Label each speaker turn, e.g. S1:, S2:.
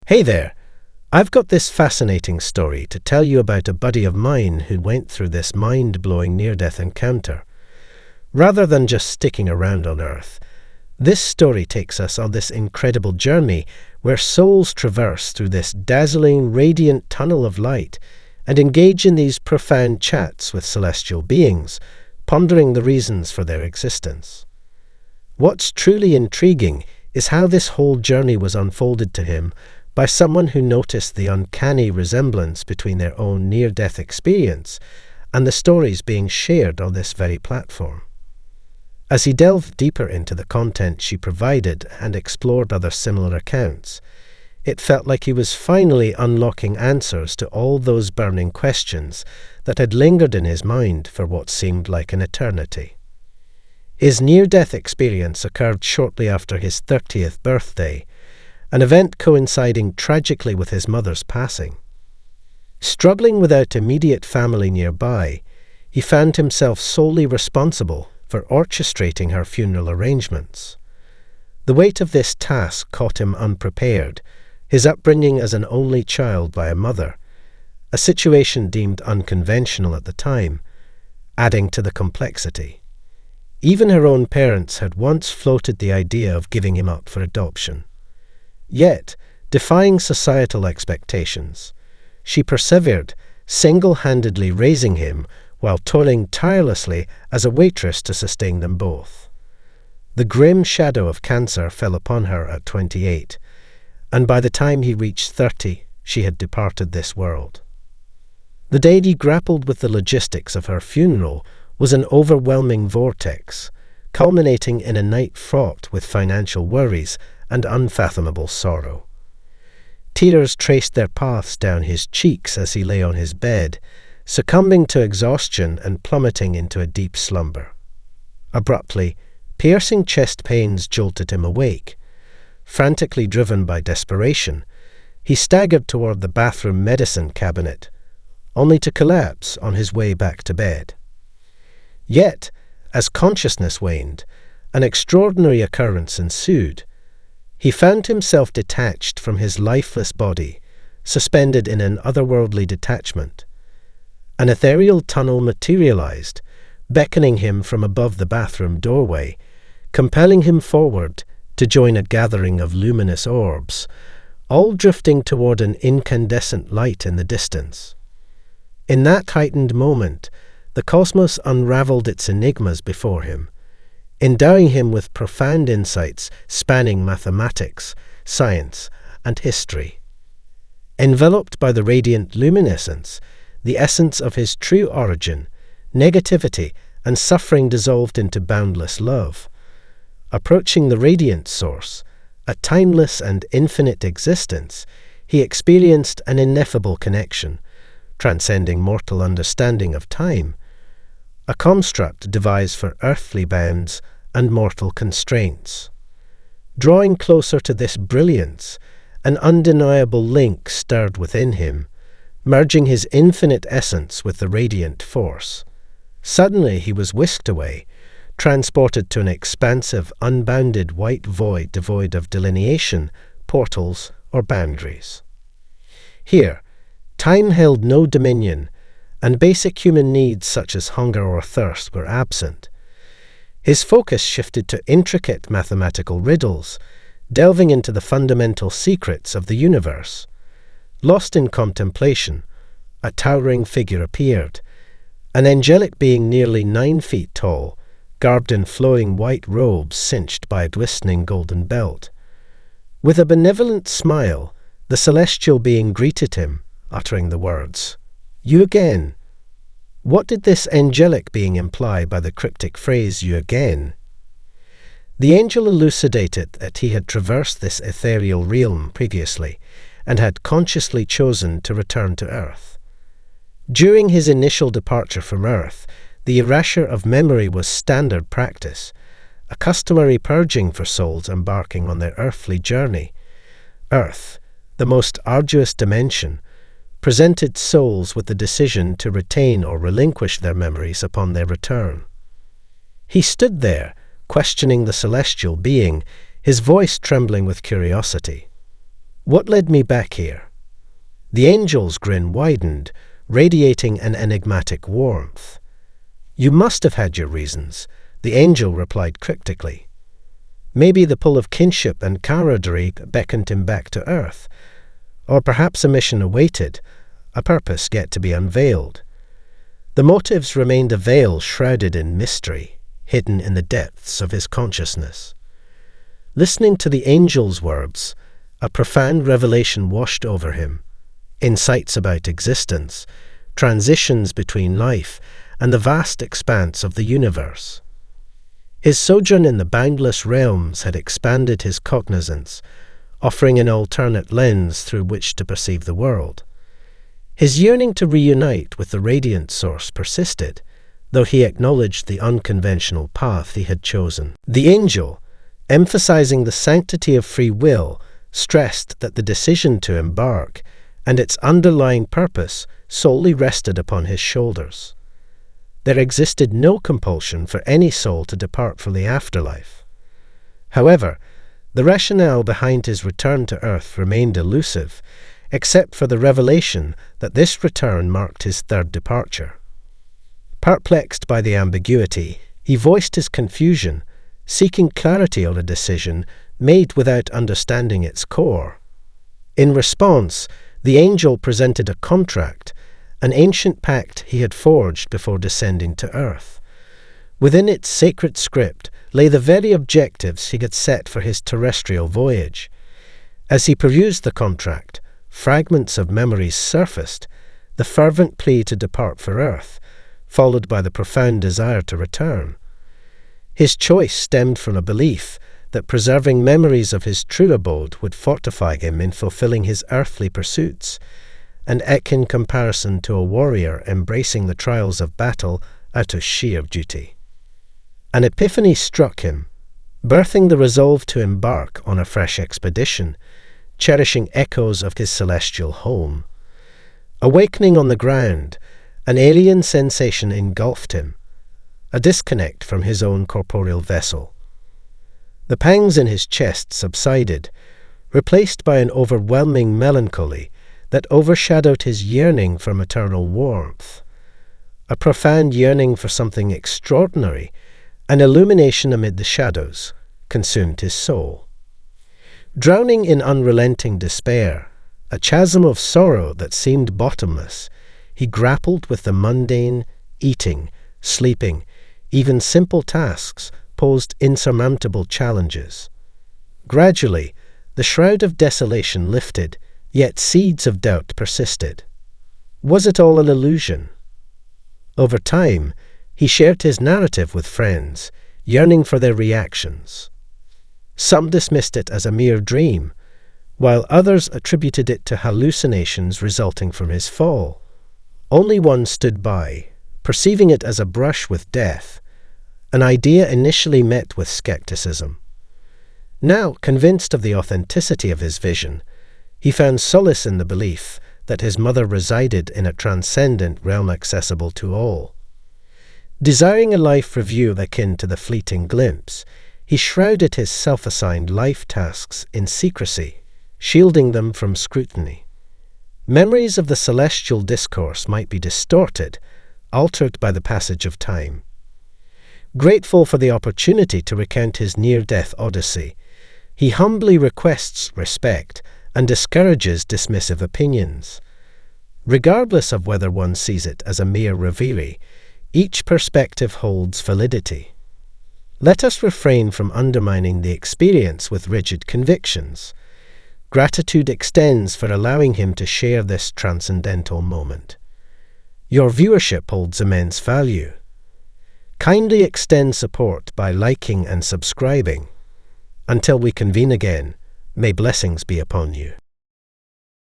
S1: Hey there! I've got this fascinating story to tell you about a buddy of mine who went through this mind-blowing near-death encounter. Rather than just sticking around on Earth, this story takes us on this incredible journey where souls traverse through this dazzling, radiant tunnel of light and engage in these profound chats with celestial beings, pondering the reasons for their existence. What's truly intriguing is how this whole journey was unfolded to him by someone who noticed the uncanny resemblance between their own near-death experience and the stories being shared on this very platform. As he delved deeper into the content she provided and explored other similar accounts, it felt like he was finally unlocking answers to all those burning questions that had lingered in his mind for what seemed like an eternity. His near-death experience occurred shortly after his 30th birthday, an event coinciding tragically with his mother's passing. Struggling without immediate family nearby, he found himself solely responsible for orchestrating her funeral arrangements. The weight of this task caught him unprepared, his upbringing as an only child by a mother, a situation deemed unconventional at the time, adding to the complexity. Even her own parents had once floated the idea of giving him up for adoption. Yet, defying societal expectations, she persevered, single-handedly raising him while toiling tirelessly as a waitress to sustain them both. The grim shadow of cancer fell upon her at 28, and by the time he reached 30, she had departed this world. The day he grappled with the logistics of her funeral was an overwhelming vortex, culminating in a night fraught with financial worries and unfathomable sorrow. Tears traced their paths down his cheeks as he lay on his bed, succumbing to exhaustion and plummeting into a deep slumber. Abruptly, piercing chest pains jolted him awake. Frantically driven by desperation, he staggered toward the bathroom medicine cabinet, only to collapse on his way back to bed. Yet, as consciousness waned, an extraordinary occurrence ensued. He found himself detached from his lifeless body, suspended in an otherworldly detachment. An ethereal tunnel materialized, beckoning him from above the bathroom doorway, compelling him forward to join a gathering of luminous orbs, all drifting toward an incandescent light in the distance. In that heightened moment, the cosmos unraveled its enigmas before him, endowing him with profound insights spanning mathematics, science, and history. Enveloped by the radiant luminescence, the essence of his true origin, negativity and suffering dissolved into boundless love. Approaching the radiant source, a timeless and infinite existence, he experienced an ineffable connection, transcending mortal understanding of time, a construct devised for earthly bounds and mortal constraints. Drawing closer to this brilliance, an undeniable link stirred within him, merging his infinite essence with the radiant force. Suddenly he was whisked away, transported to an expansive, unbounded white void devoid of delineation, portals, or boundaries. Here, time held no dominion, and basic human needs such as hunger or thirst were absent. His focus shifted to intricate mathematical riddles, delving into the fundamental secrets of the universe. Lost in contemplation, a towering figure appeared, an angelic being nearly 9 feet tall, garbed in flowing white robes cinched by a glistening golden belt. With a benevolent smile, the celestial being greeted him, uttering the words, "You again." What did this angelic being imply by the cryptic phrase, "you again"? The angel elucidated that he had traversed this ethereal realm previously and had consciously chosen to return to Earth. During his initial departure from Earth, the erasure of memory was standard practice, a customary purging for souls embarking on their earthly journey. Earth, the most arduous dimension, presented souls with the decision to retain or relinquish their memories upon their return. He stood there, questioning the celestial being, his voice trembling with curiosity. What led me back here? The angel's grin widened, radiating an enigmatic warmth. You must have had your reasons, the angel replied cryptically. Maybe the pull of kinship and camaraderie beckoned him back to Earth, or perhaps a mission awaited, a purpose yet to be unveiled. The motives remained a veil shrouded in mystery, hidden in the depths of his consciousness. Listening to the angel's words, a profound revelation washed over him. Insights about existence, transitions between life, and the vast expanse of the universe. His sojourn in the boundless realms had expanded his cognizance, offering an alternate lens through which to perceive the world. His yearning to reunite with the radiant source persisted, though he acknowledged the unconventional path he had chosen. The angel, emphasizing the sanctity of free will, stressed that the decision to embark and its underlying purpose solely rested upon his shoulders. There existed no compulsion for any soul to depart from the afterlife. However, the rationale behind his return to Earth remained elusive, except for the revelation that this return marked his third departure. Perplexed by the ambiguity, he voiced his confusion, seeking clarity on a decision made without understanding its core. In response, the angel presented a contract, an ancient pact he had forged before descending to Earth. Within its sacred script lay the very objectives he had set for his terrestrial voyage. As he perused the contract, fragments of memories surfaced, the fervent plea to depart for Earth, followed by the profound desire to return. His choice stemmed from a belief that preserving memories of his true abode would fortify him in fulfilling his earthly pursuits, an akin comparison to a warrior embracing the trials of battle out of sheer duty. An epiphany struck him, birthing the resolve to embark on a fresh expedition, cherishing echoes of his celestial home. Awakening on the ground, an alien sensation engulfed him, a disconnect from his own corporeal vessel. The pangs in his chest subsided, replaced by an overwhelming melancholy that overshadowed his yearning for maternal warmth. A profound yearning for something extraordinary, an illumination amid the shadows, consumed his soul. Drowning in unrelenting despair, a chasm of sorrow that seemed bottomless, he grappled with the mundane, eating, sleeping, even simple tasks posed insurmountable challenges. Gradually, the shroud of desolation lifted, yet seeds of doubt persisted. Was it all an illusion? Over time, he shared his narrative with friends, yearning for their reactions. Some dismissed it as a mere dream, while others attributed it to hallucinations resulting from his fall. Only one stood by, perceiving it as a brush with death, an idea initially met with skepticism. Now, convinced of the authenticity of his vision, he found solace in the belief that his mother resided in a transcendent realm accessible to all. Desiring a life review akin to the fleeting glimpse, he shrouded his self-assigned life tasks in secrecy, shielding them from scrutiny. Memories of the celestial discourse might be distorted, altered by the passage of time. Grateful for the opportunity to recount his near-death odyssey, he humbly requests respect and discourages dismissive opinions. Regardless of whether one sees it as a mere reverie, each perspective holds validity. Let us refrain from undermining the experience with rigid convictions. Gratitude extends for allowing him to share this transcendental moment. Your viewership holds immense value. Kindly extend support by liking and subscribing. Until we convene again, may blessings be upon you.